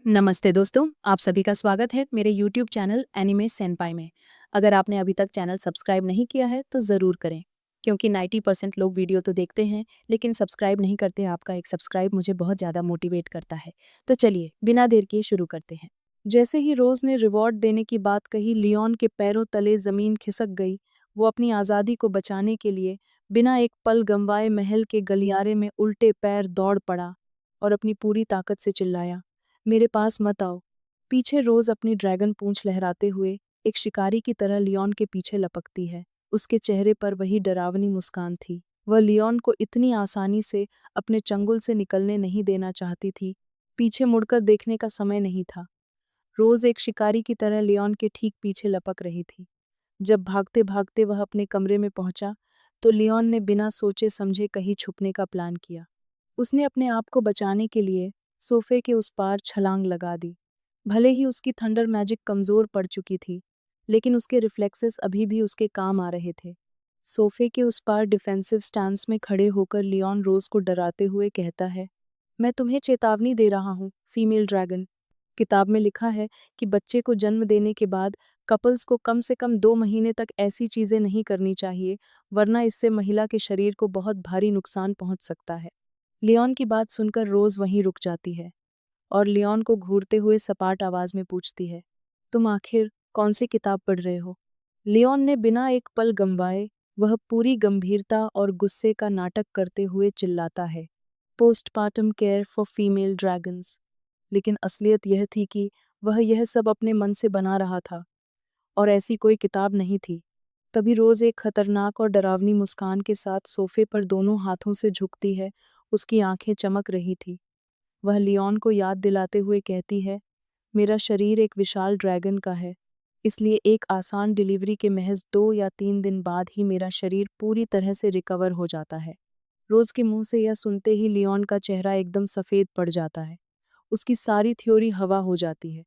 नमस्ते दोस्तों, आप सभी का स्वागत है मेरे YouTube चैनल एनिमे सेनपाई में। अगर आपने अभी तक चैनल सब्सक्राइब नहीं किया है तो ज़रूर करें, क्योंकि 90% लोग वीडियो तो देखते हैं लेकिन सब्सक्राइब नहीं करते। आपका एक सब्सक्राइब मुझे बहुत ज़्यादा मोटिवेट करता है। तो चलिए बिना देर किए शुरू करते हैं। जैसे ही रोज़ ने रिवॉर्ड देने की बात कही, लियोन के पैरों तले ज़मीन खिसक गई। वो अपनी आज़ादी को बचाने के लिए बिना एक पल गंवाए महल के गलियारे में उल्टे पैर दौड़ पड़ा और अपनी पूरी ताकत से चिल्लाया, मेरे पास मत आओ। पीछे रोज अपनी ड्रैगन पूंछ लहराते हुए एक शिकारी की तरह लियोन के पीछे लपकती है। उसके चेहरे पर वही डरावनी मुस्कान थी। वह लियोन को इतनी आसानी से अपने चंगुल से निकलने नहीं देना चाहती थी। पीछे मुड़कर देखने का समय नहीं था। रोज एक शिकारी की तरह लियोन के ठीक पीछे लपक रही थी। जब भागते भागते वह अपने कमरे में पहुंचा तो लियोन ने बिना सोचे समझे कहीं छुपने का प्लान किया। उसने अपने आप को बचाने के लिए सोफे के उस पार छलांग लगा दी। भले ही उसकी थंडर मैजिक कमजोर पड़ चुकी थी, लेकिन उसके रिफ्लेक्सेस अभी भी उसके काम आ रहे थे। सोफे के उस पार डिफेंसिव स्टैंस में खड़े होकर लियोन रोज को डराते हुए कहता है, मैं तुम्हें चेतावनी दे रहा हूँ, फीमेल ड्रैगन। किताब में लिखा है कि बच्चे को जन्म देने के बाद कपल्स को कम से कम 2 महीने तक ऐसी चीजें नहीं करनी चाहिए, वरना इससे महिला के शरीर को बहुत भारी नुकसान पहुंच सकता है। लियोन की बात सुनकर रोज वहीं रुक जाती है और लियोन को घूरते हुए सपाट आवाज में पूछती है, तुम आखिर कौन सी किताब पढ़ रहे हो? लियोन ने बिना एक पल गंवाए वह पूरी गंभीरता और गुस्से का नाटक करते हुए चिल्लाता है, postpartum care for female dragons. लेकिन असलियत यह थी कि वह यह सब अपने मन से बना रहा था और ऐसी कोई किताब नहीं थी। तभी रोज एक खतरनाक और डरावनी मुस्कान के साथ सोफे पर दोनों हाथों से झुकती है। उसकी आंखें चमक रही थी। वह लियोन को याद दिलाते हुए कहती है, मेरा शरीर एक विशाल ड्रैगन का है, इसलिए एक आसान डिलीवरी के महज 2 या 3 दिन बाद ही मेरा शरीर पूरी तरह से रिकवर हो जाता है। रोज के मुंह से यह सुनते ही लियोन का चेहरा एकदम सफेद पड़ जाता है। उसकी सारी थ्योरी हवा हो जाती है।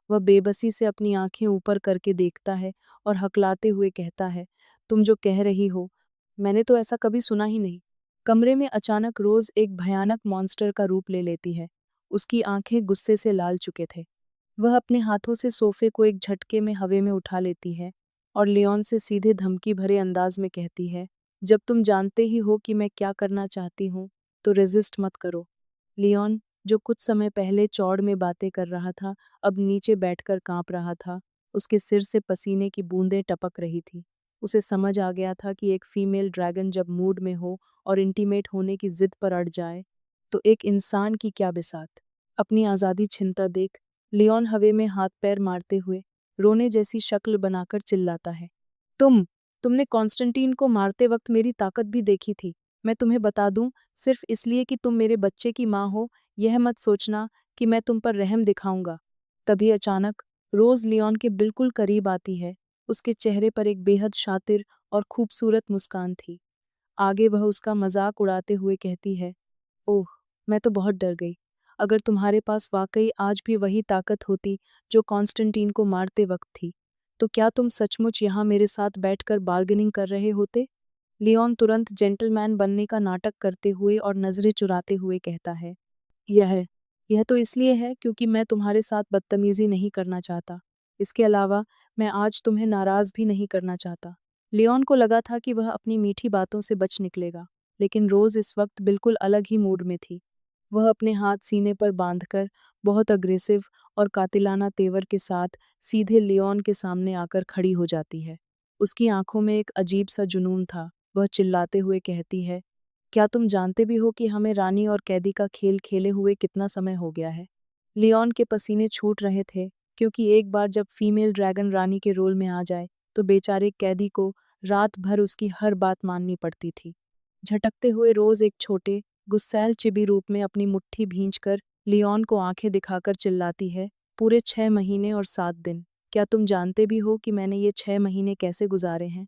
वह बेबसी से अपनी आंखें ऊपर करके देखता है और हकलाते हुए कहता है, तुम जो कह रही हो, मैंने तो ऐसा कभी सुना ही नहीं। कमरे में अचानक रोज एक भयानक मॉन्स्टर का रूप ले लेती है। उसकी आंखें गुस्से से लाल चुके थे। वह अपने हाथों से सोफे को एक झटके में हवा में उठा लेती है और लियोन से सीधे धमकी भरे अंदाज में कहती है, जब तुम जानते ही हो कि मैं क्या करना चाहती हूँ, तो रेजिस्ट मत करो। लियोन, जो कुछ समय पहले चौड़ में बातें कर रहा था, अब नीचे बैठकर कांप रहा था। उसके सिर से पसीने की बूंदें टपक रही थी। उसे समझ आ गया था कि एक फीमेल ड्रैगन जब मूड में हो और इंटीमेट होने की जिद पर अड़ जाए, तो एक इंसान की क्या बिसात। अपनी आज़ादी छिनता देख लियोन हवे में हाथ पैर मारते हुए रोने जैसी शक्ल बनाकर चिल्लाता है, तुमने कॉन्स्टेंटीन को मारते वक्त मेरी ताकत भी देखी थी। मैं तुम्हें बता दूं, सिर्फ इसलिए कि तुम मेरे बच्चे की माँ हो, यह मत सोचना कि मैं तुम पर रहम दिखाऊंगा। तभी अचानक रोज लियोन के बिल्कुल करीब आती है। उसके चेहरे पर एक बेहद शातिर और खूबसूरत मुस्कान थी। आगे वह उसका मजाक उड़ाते हुए कहती है, ओह, मैं तो बहुत डर गई। अगर तुम्हारे पास वाकई आज भी वही ताकत होती जो कॉन्स्टेंटीन को मारते वक्त थी, तो क्या तुम सचमुच यहाँ मेरे साथ बैठकर बार्गेनिंग कर रहे होते? लियोन तुरंत जेंटलमैन बनने का नाटक करते हुए और नजरें चुराते हुए कहता है, यह यह तो इसलिए है क्योंकि मैं तुम्हारे साथ बदतमीजी नहीं करना चाहता। इसके अलावा मैं आज तुम्हें नाराज भी नहीं करना चाहता। लियोन को लगा था कि वह अपनी मीठी बातों से बच निकलेगा, लेकिन रोज इस वक्त बिल्कुल अलग ही मूड में थी। वह अपने हाथ सीने पर बांधकर बहुत अग्रेसिव और कातिलाना तेवर के साथ सीधे लियोन के सामने आकर खड़ी हो जाती है। उसकी आंखों में एक अजीब सा जुनून था। वह चिल्लाते हुए कहती है, क्या तुम जानते भी हो कि हमें रानी और कैदी का खेल खेले हुए कितना समय हो गया है? लियोन के पसीने छूट रहे थे, क्योंकि एक बार जब फीमेल ड्रैगन रानी के रोल में आ जाए तो बेचारे कैदी को रात भर उसकी हर बात माननी पड़ती थी। झटकते हुए रोज एक छोटे गुस्सैल चिबी रूप में अपनी मुट्ठी भींचकर लियोन को आंखें दिखाकर चिल्लाती है, पूरे 6 महीने और 7 दिन। क्या तुम जानते भी हो कि मैंने ये 6 महीने कैसे गुजारे हैं?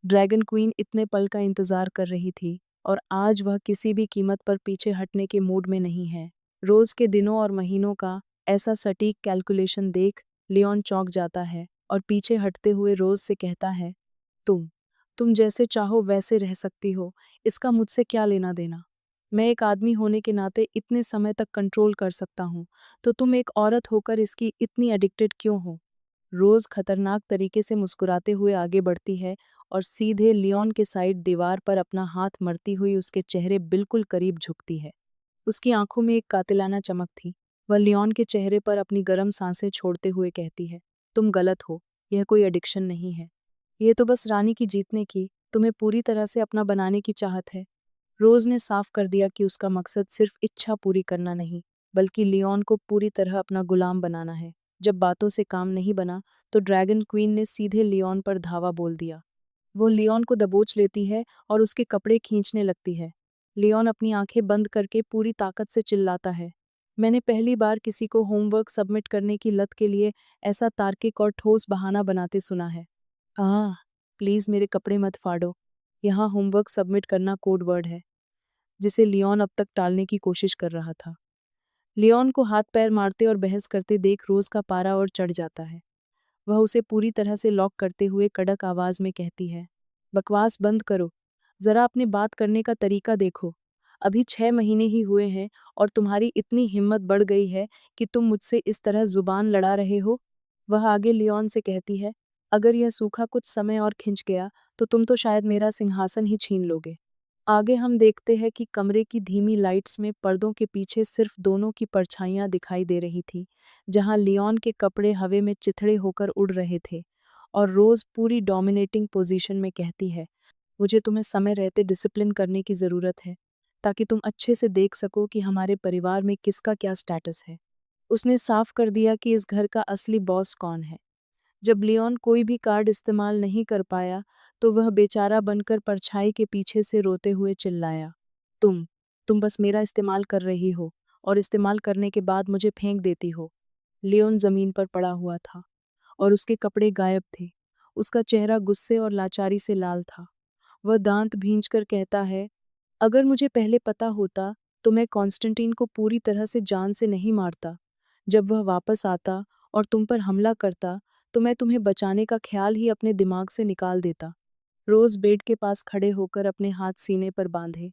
ड्रैगन क्वीन इतने पल का इंतजार कर रही थी और आज वह किसी भी कीमत पर पीछे हटने के मूड में नहीं है। रोज के दिनों और महीनों का ऐसा सटीक कैलकुलेशन देख लियोन चौंक जाता है और पीछे हटते हुए रोज से कहता है, तुम तुम जैसे चाहो वैसे रह सकती हो, इसका मुझसे क्या लेना देना। मैं एक आदमी होने के नाते इतने समय तक कंट्रोल कर सकता हूँ, तो तुम एक औरत होकर इसकी इतनी एडिक्टेड क्यों हो? रोज खतरनाक तरीके से मुस्कुराते हुए आगे बढ़ती है और सीधे लियोन के साइड दीवार पर अपना हाथ मरती हुई उसके चेहरे बिल्कुल करीब झुकती है। उसकी आंखों में एक कातिलाना चमक थी। वह लियोन के चेहरे पर अपनी गर्म सांसें छोड़ते हुए कहती है, तुम गलत हो, यह कोई एडिक्शन नहीं है। यह तो बस रानी की जीतने की, तुम्हें पूरी तरह से अपना बनाने की चाहत है। रोज ने साफ कर दिया कि उसका मकसद सिर्फ इच्छा पूरी करना नहीं, बल्कि लियोन को पूरी तरह अपना गुलाम बनाना है। जब बातों से काम नहीं बना, तो ड्रैगन क्वीन ने सीधे लियोन पर धावा बोल दिया। वो लियोन को दबोच लेती है और उसके कपड़े खींचने लगती है। लियोन अपनी आंखें बंद करके पूरी ताकत से चिल्लाता है, मैंने पहली बार किसी को होमवर्क सबमिट करने की लत के लिए ऐसा तार्किक और ठोस बहाना बनाते सुना है। प्लीज मेरे कपड़े मत फाड़ो। यहाँ होमवर्क सबमिट करना कोड वर्ड है, जिसे लियोन अब तक टालने की कोशिश कर रहा था। लियोन को हाथ पैर मारते और बहस करते देख रोज का पारा और चढ़ जाता है। वह उसे पूरी तरह से लॉक करते हुए कड़क आवाज में कहती है, बकवास बंद करो, जरा अपने बात करने का तरीका देखो। अभी 6 महीने ही हुए हैं और तुम्हारी इतनी हिम्मत बढ़ गई है कि तुम मुझसे इस तरह जुबान लड़ा रहे हो। वह आगे लियोन से कहती है, अगर यह सूखा कुछ समय और खिंच गया तो तुम तो शायद मेरा सिंहासन ही छीन लोगे। आगे हम देखते हैं कि कमरे की धीमी लाइट्स में पर्दों के पीछे सिर्फ दोनों की परछाइयां दिखाई दे रही थी, जहां लियोन के कपड़े हवा में चिथड़े होकर उड़ रहे थे और रोज पूरी डोमिनेटिंग पोजीशन में कहती है, मुझे तुम्हें समय रहते डिसिप्लिन करने की ज़रूरत है, ताकि तुम अच्छे से देख सको कि हमारे परिवार में किसका क्या स्टेटस है। उसने साफ कर दिया कि इस घर का असली बॉस कौन है। जब लियोन कोई भी कार्ड इस्तेमाल नहीं कर पाया, तो वह बेचारा बनकर परछाई के पीछे से रोते हुए चिल्लाया, तुम बस मेरा इस्तेमाल कर रही हो और इस्तेमाल करने के बाद मुझे फेंक देती हो। लियोन जमीन पर पड़ा हुआ था और उसके कपड़े गायब थे। उसका चेहरा गुस्से और लाचारी से लाल था। वह दांत भींचकर कहता है, अगर मुझे पहले पता होता तो मैं कॉन्स्टेंटीन को पूरी तरह से जान से नहीं मारता। जब वह वापस आता और तुम पर हमला करता, तो मैं तुम्हें बचाने का ख्याल ही अपने दिमाग से निकाल देता। रोज बेड के पास खड़े होकर अपने हाथ सीने पर बांधे,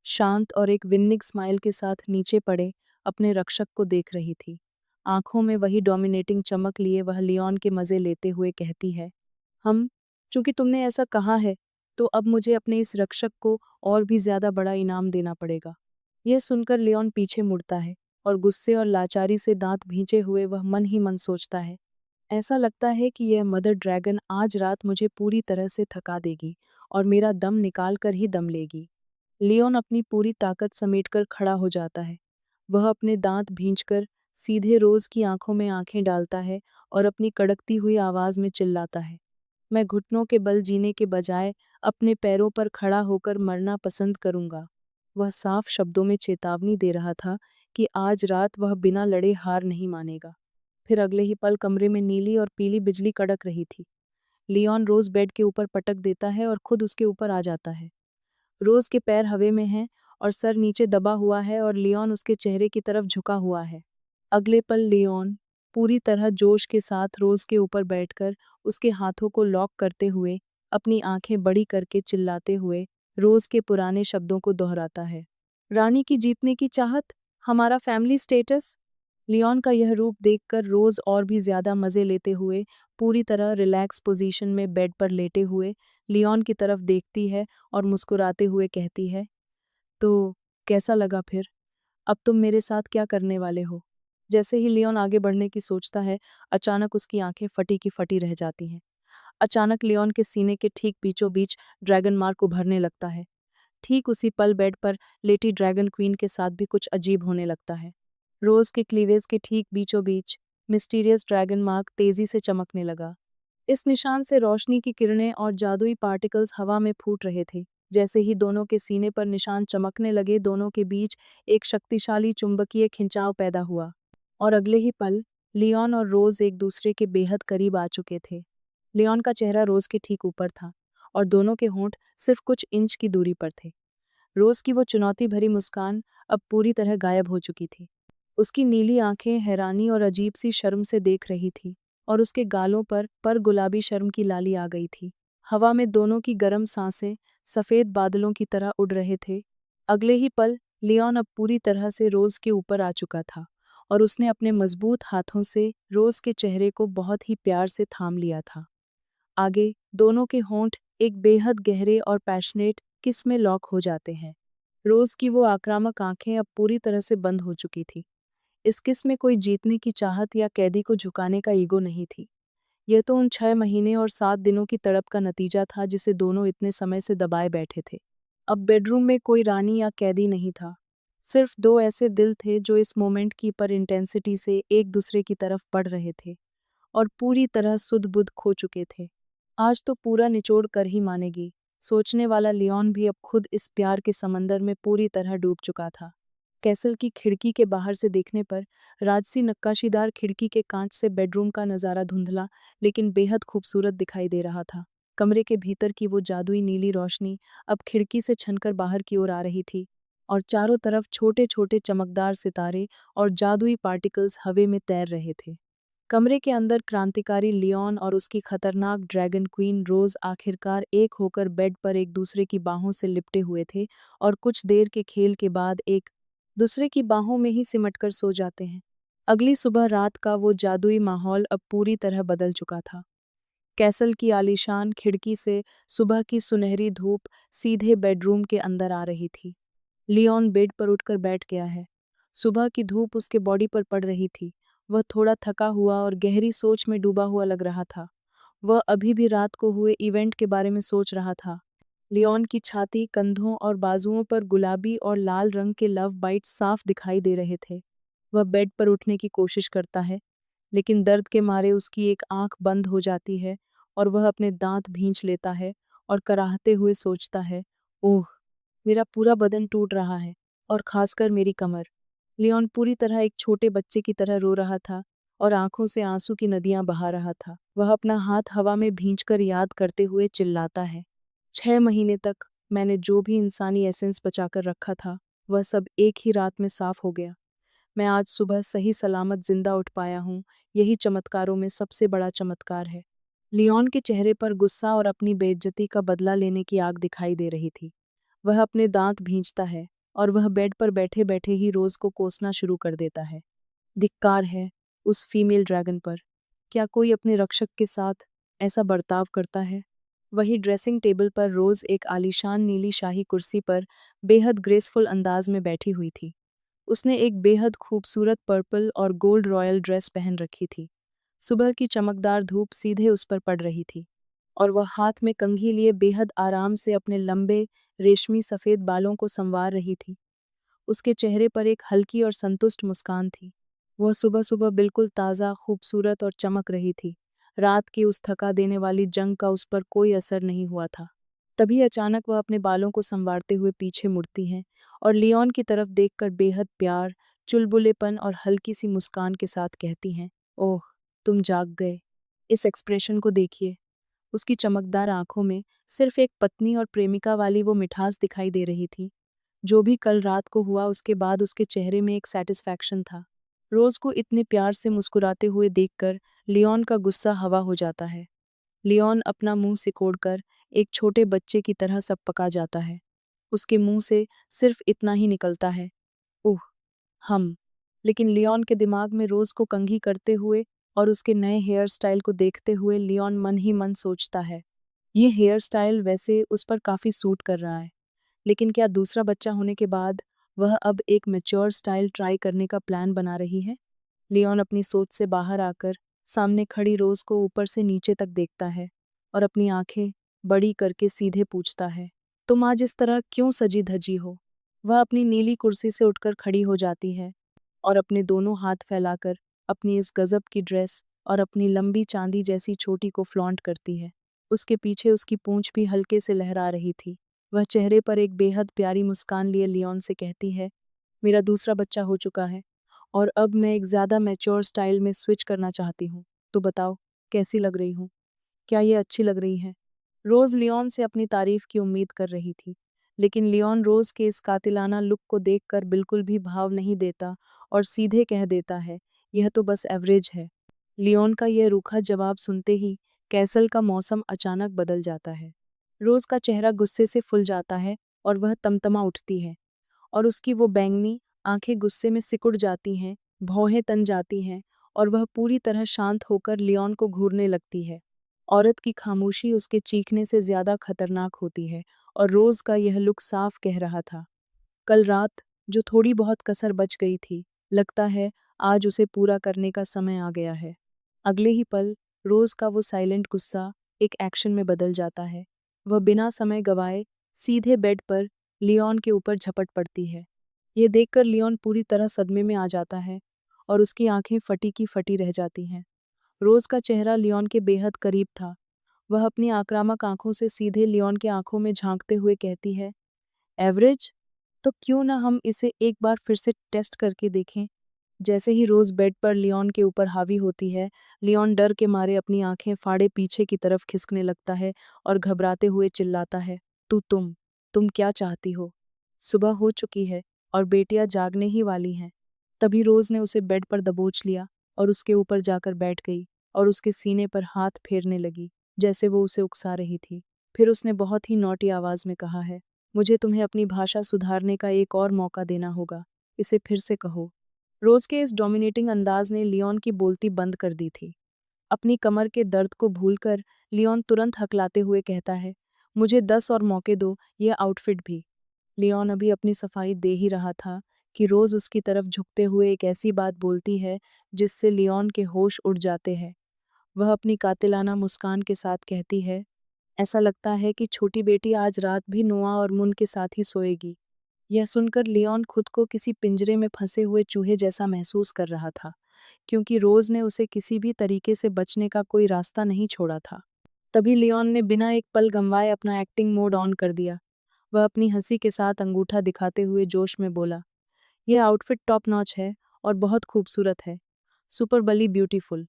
शांत और एक विन्निंग स्माइल के साथ नीचे पड़े अपने रक्षक को देख रही थी। आंखों में वही डोमिनेटिंग चमक लिए वह लियोन के मजे लेते हुए कहती है, हम चूंकि तुमने ऐसा कहा है, तो अब मुझे अपने इस रक्षक को और भी ज्यादा बड़ा इनाम देना पड़ेगा। यह सुनकर लियोन पीछे मुड़ता है और गुस्से और लाचारी से दांत भींचे हुए वह मन ही मन सोचता है, ऐसा लगता है कि यह मदर ड्रैगन आज रात मुझे पूरी तरह से थका देगी और मेरा दम निकाल कर ही दम लेगी। लियोन अपनी पूरी ताकत समेटकर खड़ा हो जाता है। वह अपने दांत भींचकर सीधे रोज की आंखों में आंखें डालता है और अपनी कड़कती हुई आवाज में चिल्लाता है, मैं घुटनों के बल जीने के बजाय अपने पैरों पर खड़ा होकर मरना पसंद करूंगा। वह साफ शब्दों में चेतावनी दे रहा था कि आज रात वह बिना लड़े हार नहीं मानेगा। फिर अगले ही पल कमरे में नीली और पीली बिजली कड़क रही थी। लियोन रोज बेड के ऊपर पटक देता है और खुद उसके ऊपर आ जाता है। रोज के पैर हवा में हैं और सर नीचे दबा हुआ है और लियोन उसके चेहरे की तरफ झुका हुआ है। अगले पल लियोन पूरी तरह जोश के साथ रोज के ऊपर बैठकर उसके हाथों को लॉक करते हुए अपनी आंखें बड़ी करके चिल्लाते हुए रोज के पुराने शब्दों को दोहराता है, रानी की जीतने की चाहत, हमारा फैमिली स्टेटस। लियोन का यह रूप देखकर रोज और भी ज्यादा मजे लेते हुए पूरी तरह रिलैक्स पोजीशन में बेड पर लेटे हुए लियोन की तरफ देखती है और मुस्कुराते हुए कहती है, तो कैसा लगा फिर? अब तुम मेरे साथ क्या करने वाले हो? जैसे ही लियोन आगे बढ़ने की सोचता है, अचानक उसकी आंखें फटी की फटी रह जाती हैं। अचानक लियोन के सीने के ठीक बीचों बीच ड्रैगन मार्क उभरने लगता है। ठीक उसी पल बेड पर लेटी ड्रैगन क्वीन के साथ भी कुछ अजीब होने लगता है। रोज के क्लीवेज के ठीक बीचों बीच मिस्टीरियस ड्रैगन मार्क तेजी से चमकने लगा। इस निशान से रोशनी की किरणें और जादुई पार्टिकल्स हवा में फूट रहे थे। जैसे ही दोनों के सीने पर निशान चमकने लगे, दोनों के बीच एक शक्तिशाली चुंबकीय खिंचाव पैदा हुआ और अगले ही पल लियोन और रोज एक दूसरे के बेहद करीब आ चुके थे। लियोन का चेहरा रोज के ठीक ऊपर था और दोनों के होंठ सिर्फ कुछ इंच की दूरी पर थे। रोज की वो चुनौती भरी मुस्कान अब पूरी तरह गायब हो चुकी थी। उसकी नीली आंखें हैरानी और अजीब सी शर्म से देख रही थी और उसके गालों पर गुलाबी शर्म की लाली आ गई थी। हवा में दोनों की गर्म सांसें सफेद बादलों की तरह उड़ रहे थे। अगले ही पल लियोन अब पूरी तरह से रोज के ऊपर आ चुका था और उसने अपने मजबूत हाथों से रोज के चेहरे को बहुत ही प्यार से थाम लिया था। आगे दोनों के होंठ एक बेहद गहरे और पैशनेट किस में लॉक हो जाते हैं। रोज की वो आक्रामक आंखें अब पूरी तरह से बंद हो चुकी थी। इस किस में कोई जीतने की चाहत या कैदी को झुकाने का ईगो नहीं थी। यह तो उन 6 महीने और 7 दिनों की तड़प का नतीजा था जिसे दोनों इतने समय से दबाए बैठे थे। अब बेडरूम में कोई रानी या कैदी नहीं था, सिर्फ दो ऐसे दिल थे जो इस मोमेंट की पर इंटेंसिटी से एक दूसरे की तरफ बढ़ रहे थे और पूरी तरह सुध बुध खो चुके थे। आज तो पूरा निचोड़ कर ही मानेगी, सोचने वाला लियोन भी अब खुद इस प्यार के समंदर में पूरी तरह डूब चुका था। कैसल की खिड़की के बाहर से देखने पर राजसी नक्काशीदार खिड़की के कांच से बेडरूम का नज़ारा धुंधला लेकिन बेहद खूबसूरत दिखाई दे रहा था। कमरे के भीतर की वो जादुई नीली रोशनी अब खिड़की से छनकर बाहर की ओर आ रही थी और चारों तरफ छोटे छोटे चमकदार सितारे और जादुई पार्टिकल्स हवा में तैर रहे थे। कमरे के अंदर क्रांतिकारी लियोन और उसकी खतरनाक ड्रैगन क्वीन रोज आखिरकार एक होकर बेड पर एक दूसरे की बाहों से लिपटे हुए थे और कुछ देर के खेल के बाद एक दूसरे की बाहों में ही सिमटकर सो जाते हैं। अगली सुबह रात का वो जादुई माहौल अब पूरी तरह बदल चुका था। कैसल की आलीशान खिड़की से सुबह की सुनहरी धूप सीधे बेडरूम के अंदर आ रही थी। लियोन बेड पर उठकर बैठ गया है। सुबह की धूप उसके बॉडी पर पड़ रही थी। वह थोड़ा थका हुआ और गहरी सोच में डूबा हुआ लग रहा था। वह अभी भी रात को हुए इवेंट के बारे में सोच रहा था। लियोन की छाती, कंधों और बाजुओं पर गुलाबी और लाल रंग के लव बाइट्स साफ दिखाई दे रहे थे। वह बेड पर उठने की कोशिश करता है, लेकिन दर्द के मारे उसकी एक आंख बंद हो जाती है और वह अपने दांत भींच लेता है और कराहते हुए सोचता है, ओह, मेरा पूरा बदन टूट रहा है और खासकर मेरी कमर। लियोन पूरी तरह एक छोटे बच्चे की तरह रो रहा था और आंखों से आंसू की नदियां बहा रहा था। वह अपना हाथ हवा में भींचकर याद करते हुए चिल्लाता है, 6 महीने तक मैंने जो भी इंसानी एसेंस बचाकर रखा था वह सब एक ही रात में साफ हो गया। मैं आज सुबह सही सलामत जिंदा उठ पाया हूँ। यही चमत्कारों में सबसे बड़ा चमत्कार है। लियोन के चेहरे पर गुस्सा और अपनी बेइज्जती का बदला लेने की आग दिखाई दे रही थी। वह अपने दांत भींचता है और वह बेड पर बैठे बैठे ही रोज को कोसना शुरू कर देता है। धिक्कार है उस फीमेल ड्रैगन पर। क्या कोई अपने रक्षक के साथ ऐसा बर्ताव करता है? वही ड्रेसिंग टेबल पर रोज एक आलीशान नीली शाही कुर्सी पर बेहद ग्रेसफुल अंदाज में बैठी हुई थी। उसने एक बेहद खूबसूरत पर्पल और गोल्ड रॉयल ड्रेस पहन रखी थी। सुबह की चमकदार धूप सीधे उस पर पड़ रही थी और वह हाथ में कंघी लिए बेहद आराम से अपने लंबे रेशमी सफ़ेद बालों को संवार रही थी। उसके चेहरे पर एक हल्की और संतुष्ट मुस्कान थी। वह सुबह सुबह बिल्कुल ताज़ा, खूबसूरत और चमक रही थी। रात की उस थका देने वाली जंग का उस पर कोई असर नहीं हुआ था। तभी अचानक वह अपने बालों को संवारते हुए पीछे मुड़ती हैं और लियोन की तरफ देखकर बेहद प्यार, चुलबुलेपन और हल्की सी मुस्कान के साथ कहती हैं, ओह, तुम जाग गए। इस एक्सप्रेशन को देखिए। उसकी चमकदार आंखों में सिर्फ एक पत्नी और प्रेमिका वाली वो मिठास दिखाई दे रही थी। जो भी कल रात को हुआ उसके बाद उसके चेहरे में एक सेटिस्फैक्शन था। रोज को इतने प्यार से मुस्कुराते हुए देखकर लियोन का गुस्सा हवा हो जाता है। लियोन अपना मुंह सिकोड़कर एक छोटे बच्चे की तरह सब पका जाता है। उसके मुंह से सिर्फ इतना ही निकलता है, उह, हम। लेकिन लियोन के दिमाग में रोज को कंघी करते हुए और उसके नए हेयर स्टाइल को देखते हुए लियोन मन ही मन सोचता है, ये हेयर स्टाइल वैसे उस पर काफ़ी सूट कर रहा है, लेकिन क्या दूसरा बच्चा होने के बाद वह अब एक मैच्योर स्टाइल ट्राई करने का प्लान बना रही है? लियोन अपनी सोच से बाहर आकर सामने खड़ी रोज को ऊपर से नीचे तक देखता है और अपनी आंखें बड़ी करके सीधे पूछता है, तुम आज इस तरह क्यों सजी धजी हो? वह अपनी नीली कुर्सी से उठकर खड़ी हो जाती है और अपने दोनों हाथ फैलाकर अपनी इस गजब की ड्रेस और अपनी लंबी चांदी जैसी चोटी को फ्लॉन्ट करती है। उसके पीछे उसकी पूंछ भी हल्के से लहरा रही थी। वह चेहरे पर एक बेहद प्यारी मुस्कान लिए लियोन से कहती है, मेरा दूसरा बच्चा हो चुका है और अब मैं एक ज़्यादा मैच्योर स्टाइल में स्विच करना चाहती हूँ। तो बताओ, कैसी लग रही हूँ? क्या ये अच्छी लग रही है? रोज लियोन से अपनी तारीफ की उम्मीद कर रही थी, लेकिन लियोन रोज के इस कातिलाना लुक को देखकर बिल्कुल भी भाव नहीं देता और सीधे कह देता है, यह तो बस एवरेज है। लियोन का यह रूखा जवाब सुनते ही कैसल का मौसम अचानक बदल जाता है। रोज का चेहरा गुस्से से फुल जाता है और वह तमतमा उठती है और उसकी वो बैंगनी आंखें गुस्से में सिकुड़ जाती हैं, भौहें तन जाती हैं और वह पूरी तरह शांत होकर लियोन को घूरने लगती है। औरत की खामोशी उसके चीखने से ज्यादा खतरनाक होती है और रोज का यह लुक साफ कह रहा था, कल रात जो थोड़ी बहुत कसर बच गई थी, लगता है आज उसे पूरा करने का समय आ गया है। अगले ही पल रोज का वो साइलेंट गुस्सा एक एक्शन में बदल जाता है। वह बिना समय गवाए सीधे बेड पर लियोन के ऊपर झपट पड़ती है। ये देखकर लियोन पूरी तरह सदमे में आ जाता है और उसकी आंखें फटी की फटी रह जाती हैं। रोज का चेहरा लियोन के बेहद करीब था। वह अपनी आक्रामक आंखों से सीधे लियोन के आंखों में झांकते हुए कहती है, एवरेज, तो क्यों ना हम इसे एक बार फिर से टेस्ट करके देखें। जैसे ही रोज बेड पर लियोन के ऊपर हावी होती है, लियोन डर के मारे अपनी आंखें फाड़े पीछे की तरफ खिसकने लगता है और घबराते हुए चिल्लाता है, तू तुम क्या चाहती हो? सुबह हो चुकी है और बेटियां जागने ही वाली हैं। तभी रोज ने उसे बेड पर दबोच लिया और उसके ऊपर जाकर बैठ गई और उसके सीने पर हाथ फेरने लगी, जैसे वो उसे उकसा रही थी। फिर उसने बहुत ही नॉटी आवाज में कहा है, मुझे तुम्हें अपनी भाषा सुधारने का एक और मौका देना होगा, इसे फिर से कहो। रोज के इस डोमिनेटिंग अंदाज ने लियोन की बोलती बंद कर दी थी। अपनी कमर के दर्द को भूलकर लियोन तुरंत हकलाते हुए कहता है, मुझे 10 और मौके दो, ये आउटफिट भी। लियोन अभी अपनी सफाई दे ही रहा था कि रोज उसकी तरफ झुकते हुए एक ऐसी बात बोलती है जिससे लियोन के होश उड़ जाते हैं। वह अपनी कातिलाना मुस्कान के साथ कहती है, ऐसा लगता है कि छोटी बेटी आज रात भी नोआ और मुन के साथ ही सोएगी। यह सुनकर लियोन खुद को किसी पिंजरे में फंसे हुए चूहे जैसा महसूस कर रहा था, क्योंकि रोज ने उसे किसी भी तरीके से बचने का कोई रास्ता नहीं छोड़ा था। तभी लियोन ने बिना एक पल गंवाए अपना एक्टिंग मोड ऑन कर दिया। वह अपनी हंसी के साथ अंगूठा दिखाते हुए जोश में बोला, यह आउटफिट टॉप नॉच है और बहुत खूबसूरत है, सुपर बली ब्यूटीफुल।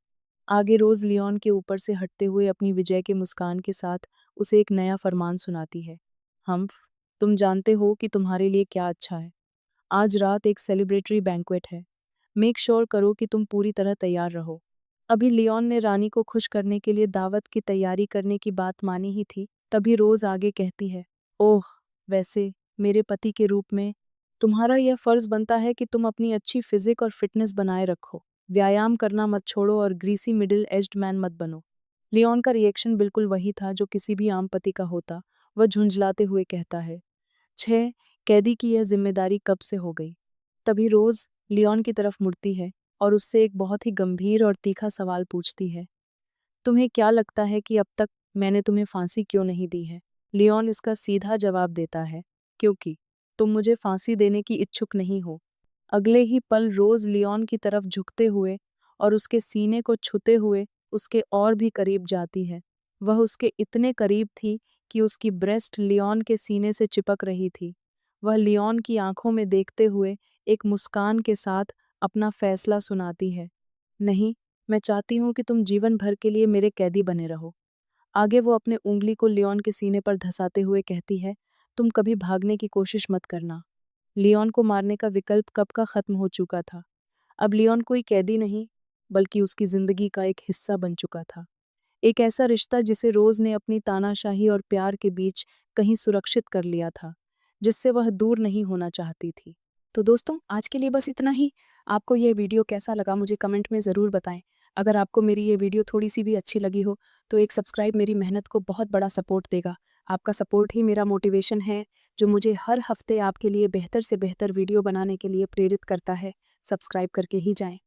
आगे रोज लियोन के ऊपर से हटते हुए अपनी विजय के मुस्कान के साथ उसे एक नया फरमान सुनाती है, हम्फ, तुम जानते हो कि तुम्हारे लिए क्या अच्छा है। आज रात एक सेलिब्रेटरी बैंक्वेट है। मेक श्योर करो कि तुम पूरी तरह तैयार रहो। अभी लियोन ने रानी को खुश करने के लिए दावत की तैयारी करने की बात मानी ही थी, तभी रोज आगे कहती है, ओह, वैसे मेरे पति के रूप में तुम्हारा यह फर्ज बनता है कि तुम अपनी अच्छी फिजिक और फिटनेस बनाए रखो। व्यायाम करना मत छोड़ो और ग्रीसी मिडिल एज्ड मैन मत बनो। लियोन का रिएक्शन बिल्कुल वही था जो किसी भी आम पति का होता। वह झुंझलाते हुए कहता है, 6, कैदी की यह जिम्मेदारी कब से हो गई? तभी रोज लियोन की तरफ मुड़ती है और उससे एक बहुत ही गंभीर और तीखा सवाल पूछती है, तुम्हें क्या लगता है कि अब तक मैंने तुम्हें फांसी क्यों नहीं दी है? लियोन इसका सीधा जवाब देता है, क्योंकि तुम मुझे फांसी देने की इच्छुक नहीं हो। अगले ही पल रोज लियोन की तरफ झुकते हुए और उसके सीने को छूते हुए उसके और भी करीब जाती है। वह उसके इतने करीब थी कि उसकी ब्रेस्ट लियोन के सीने से चिपक रही थी। वह लियोन की आंखों में देखते हुए एक मुस्कान के साथ अपना फैसला सुनाती है, नहीं, मैं चाहती हूँ कि तुम जीवन भर के लिए मेरे कैदी बने रहो। आगे वो अपने उंगली को लियोन के सीने पर धंसाते हुए कहती है, तुम कभी भागने की कोशिश मत करना। लियोन को मारने का विकल्प कब का खत्म हो चुका था। अब लियोन कोई कैदी नहीं, बल्कि उसकी जिंदगी का एक हिस्सा बन चुका था। एक ऐसा रिश्ता जिसे रोज ने अपनी तानाशाही और प्यार के बीच कहीं सुरक्षित कर लिया था, जिससे वह दूर नहीं होना चाहती थी। तो दोस्तों, आज के लिए बस इतना ही। आपको यह वीडियो कैसा लगा मुझे कमेंट में ज़रूर बताएं। अगर आपको मेरी ये वीडियो थोड़ी सी भी अच्छी लगी हो तो एक सब्सक्राइब मेरी मेहनत को बहुत बड़ा सपोर्ट देगा। आपका सपोर्ट ही मेरा मोटिवेशन है, जो मुझे हर हफ्ते आपके लिए बेहतर से बेहतर वीडियो बनाने के लिए प्रेरित करता है। सब्सक्राइब करके ही जाएं।